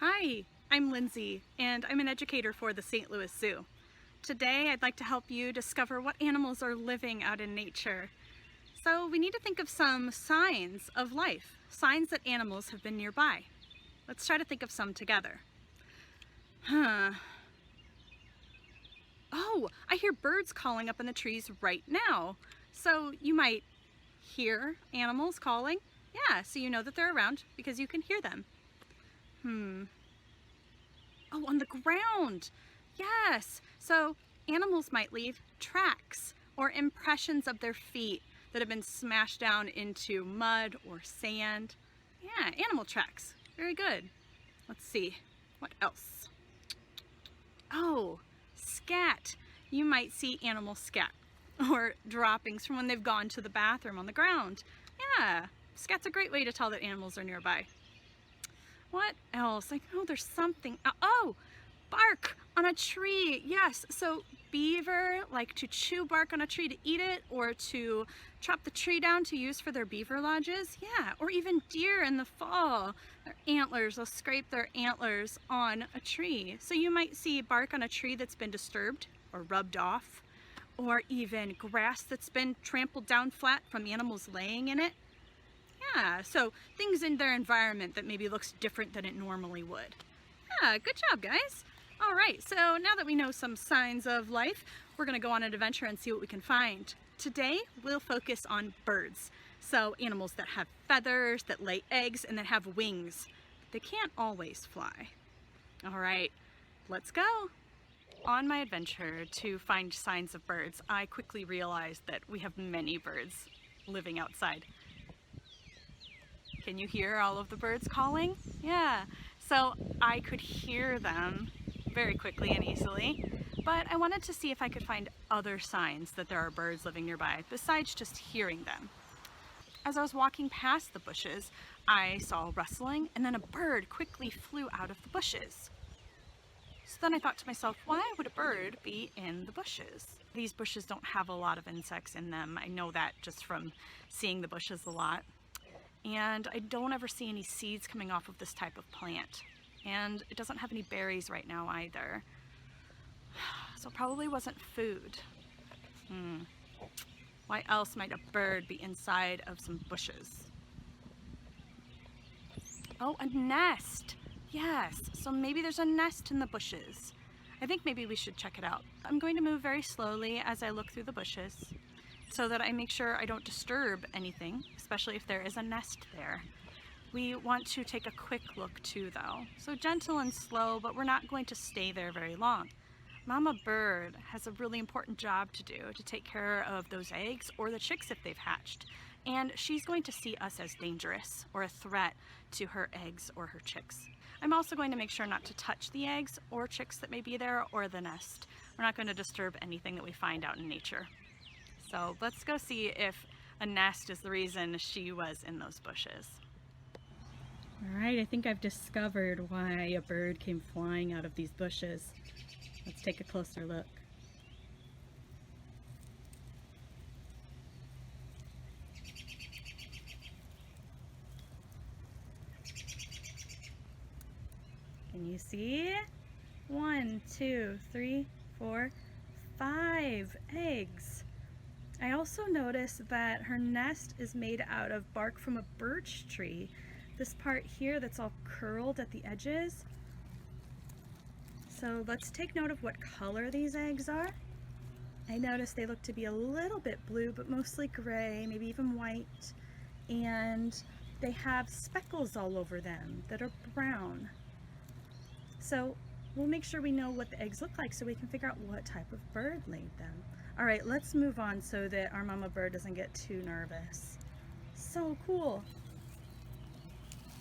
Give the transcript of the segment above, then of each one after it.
Hi, I'm Lindsay, and I'm an educator for the St. Louis Zoo. Today, I'd like to help you discover what animals are living out in nature. So we need to think of some signs of life, signs that animals have been nearby. Let's try to think of some together. Oh, I hear birds calling up in the trees right now. So you might hear animals calling. Yeah, so you know that they're around because you can hear them. Oh, on the ground. Yes. So animals might leave tracks or impressions of their feet that have been smashed down into mud or sand. Yeah, animal tracks. Very good. Let's see. What else? Oh, scat. You might see animal scat or droppings from when they've gone to the bathroom on the ground. Yeah, scat's a great way to tell that animals are nearby. What else? I know there's something. Oh, bark on a tree. Yes, so beaver like to chew bark on a tree to eat it or to chop the tree down to use for their beaver lodges. Yeah, or even deer in the fall. Their antlers, they'll scrape their antlers on a tree. So you might see bark on a tree that's been disturbed or rubbed off, or even grass that's been trampled down flat from animals laying in it. Yeah, so things in their environment that maybe looks different than it normally would. Yeah, good job, guys. All right, so now that we know some signs of life, we're gonna go on an adventure and see what we can find. Today, we'll focus on birds. So animals that have feathers, that lay eggs, and that have wings. They can't always fly. All right, let's go. On my adventure to find signs of birds, I quickly realized that we have many birds living outside. Can you hear all of the birds calling? Yeah, so I could hear them very quickly and easily, but I wanted to see if I could find other signs that there are birds living nearby besides just hearing them. As I was walking past the bushes, I saw rustling and then a bird quickly flew out of the bushes. So then I thought to myself, why would a bird be in the bushes? These bushes don't have a lot of insects in them. I know that just from seeing the bushes a lot. And I don't ever see any seeds coming off of this type of plant. And it doesn't have any berries right now either. So it probably wasn't food. Why else might a bird be inside of some bushes? Oh, a nest. Yes, so maybe there's a nest in the bushes. I think maybe we should check it out. I'm going to move very slowly as I look through the bushes so that I make sure I don't disturb anything, especially if there is a nest there. We want to take a quick look too though. So gentle and slow, but we're not going to stay there very long. Mama bird has a really important job to do to take care of those eggs or the chicks if they've hatched. And she's going to see us as dangerous or a threat to her eggs or her chicks. I'm also going to make sure not to touch the eggs or chicks that may be there or the nest. We're not going to disturb anything that we find out in nature. So let's go see if a nest is the reason she was in those bushes. All right, I think I've discovered why a bird came flying out of these bushes. Let's take a closer look. Can you see? 1, 2, 3, 4, 5 eggs. I also noticed that her nest is made out of bark from a birch tree. This part here that's all curled at the edges. So let's take note of what color these eggs are. I noticed they look to be a little bit blue, but mostly gray, maybe even white. And they have speckles all over them that are brown. So we'll make sure we know what the eggs look like so we can figure out what type of bird laid them. All right, let's move on so that our mama bird doesn't get too nervous. So cool.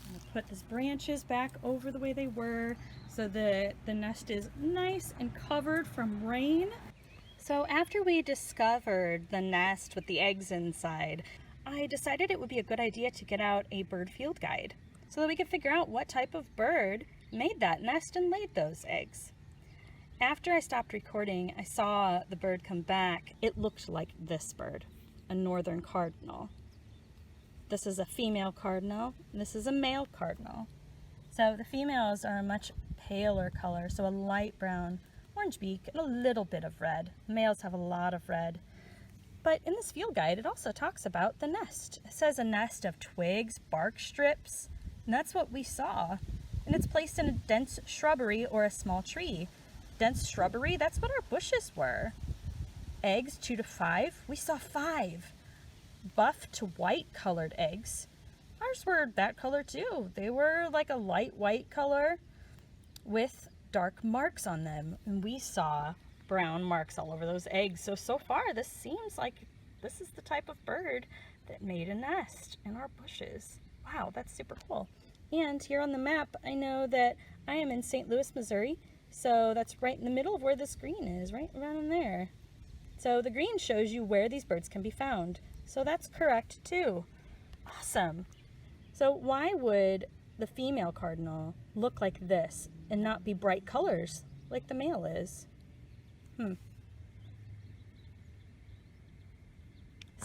I'm gonna put these branches back over the way they were so that the nest is nice and covered from rain. So after we discovered the nest with the eggs inside, I decided it would be a good idea to get out a bird field guide so that we could figure out what type of bird made that nest and laid those eggs. After I stopped recording, I saw the bird come back. It looked like this bird, a northern cardinal. This is a female cardinal, and this is a male cardinal. So the females are a much paler color, so a light brown, orange beak, and a little bit of red. Males have a lot of red. But in this field guide, it also talks about the nest. It says a nest of twigs, bark strips, and that's what we saw. And it's placed in a dense shrubbery or a small tree. Dense shrubbery, that's what our bushes were. Eggs, 2 to 5. We saw 5. Buff to white colored eggs. Ours were that color too. They were like a light white color with dark marks on them. And we saw brown marks all over those eggs. So far, this seems like this is the type of bird that made a nest in our bushes. Wow, that's super cool. And here on the map, I know that I am in St. Louis, Missouri. So that's right in the middle of where this green is, right around in there. So the green shows you where these birds can be found. So that's correct too. Awesome. So why would the female cardinal look like this and not be bright colors like the male is?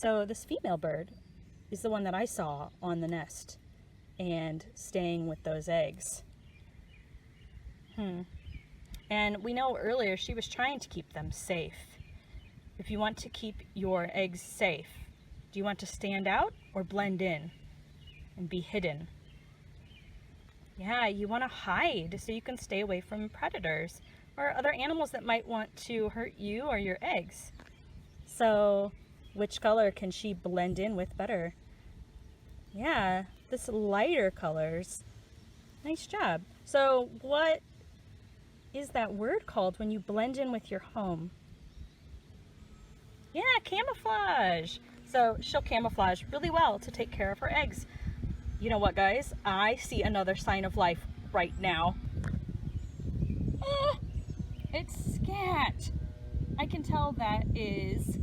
So this female bird is the one that I saw on the nest and staying with those eggs. And we know earlier she was trying to keep them safe. If you want to keep your eggs safe, do you want to stand out or blend in and be hidden? Yeah, you want to hide so you can stay away from predators or other animals that might want to hurt you or your eggs. So which color can she blend in with better? Yeah, this lighter colors. Nice job. So what is that word called when you blend in with your home? Yeah, camouflage. So she'll camouflage really well to take care of her eggs. You know what, guys? I see another sign of life right now. It's scat. I can tell that is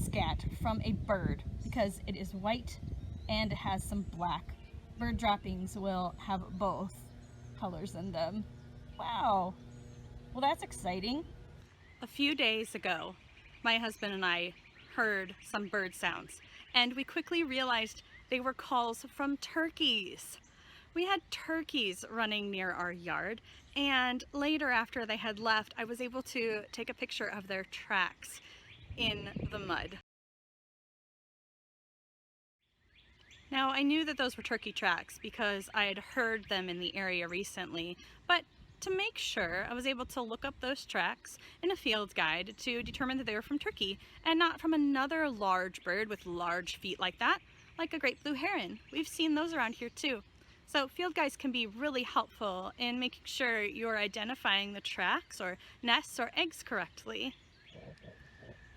scat from a bird because it is white and it has some black. Bird droppings will have both colors in them. Wow. Well, that's exciting. A few days ago, my husband and I heard some bird sounds, and we quickly realized they were calls from turkeys. We had turkeys running near our yard, and later after they had left, I was able to take a picture of their tracks in the mud. Now, I knew that those were turkey tracks because I had heard them in the area recently, but to make sure, I was able to look up those tracks in a field guide to determine that they were from turkey and not from another large bird with large feet like that, like a great blue heron. We've seen those around here too. So field guides can be really helpful in making sure you're identifying the tracks or nests or eggs correctly.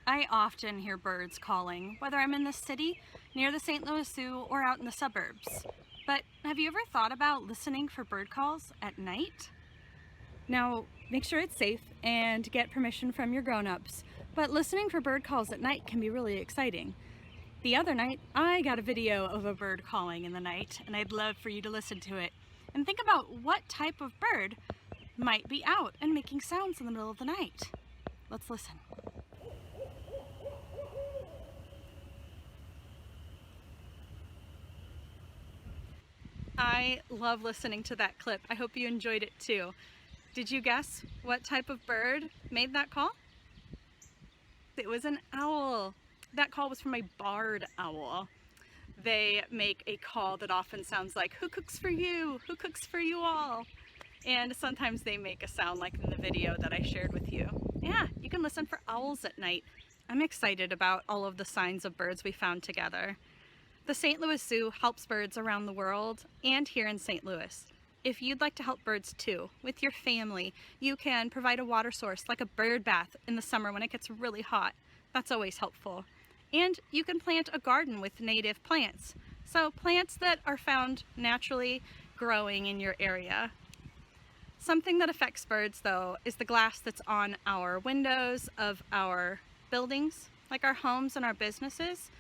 I often hear birds calling, whether I'm in the city, near the St. Louis Zoo, or out in the suburbs. But have you ever thought about listening for bird calls at night? Now, make sure it's safe and get permission from your grown-ups, but listening for bird calls at night can be really exciting. The other night, I got a video of a bird calling in the night, and I'd love for you to listen to it and think about what type of bird might be out and making sounds in the middle of the night. Let's listen. I love listening to that clip. I hope you enjoyed it too. Did you guess what type of bird made that call? It was an owl. That call was from a barred owl. They make a call that often sounds like, "Who cooks for you? Who cooks for you all?" And sometimes they make a sound like in the video that I shared with you. Yeah, you can listen for owls at night. I'm excited about all of the signs of birds we found together. The St. Louis Zoo helps birds around the world and here in St. Louis. If you'd like to help birds too, with your family, you can provide a water source like a bird bath in the summer when it gets really hot. That's always helpful. And you can plant a garden with native plants. So plants that are found naturally growing in your area. Something that affects birds though is the glass that's on our windows of our buildings, like our homes and our businesses.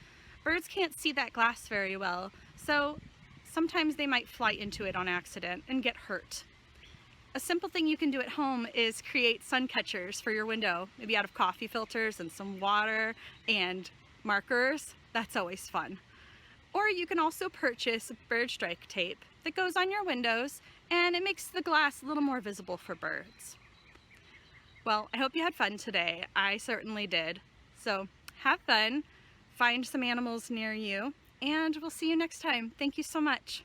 Birds can't see that glass very well, so sometimes they might fly into it on accident and get hurt. A simple thing you can do at home is create sun catchers for your window, maybe out of coffee filters and some water and markers. That's always fun. Or you can also purchase bird strike tape. that goes on your windows, and it makes the glass a little more visible for birds. Well, I hope you had fun today. I certainly did. So have fun, find some animals near you, and we'll see you next time. Thank you so much.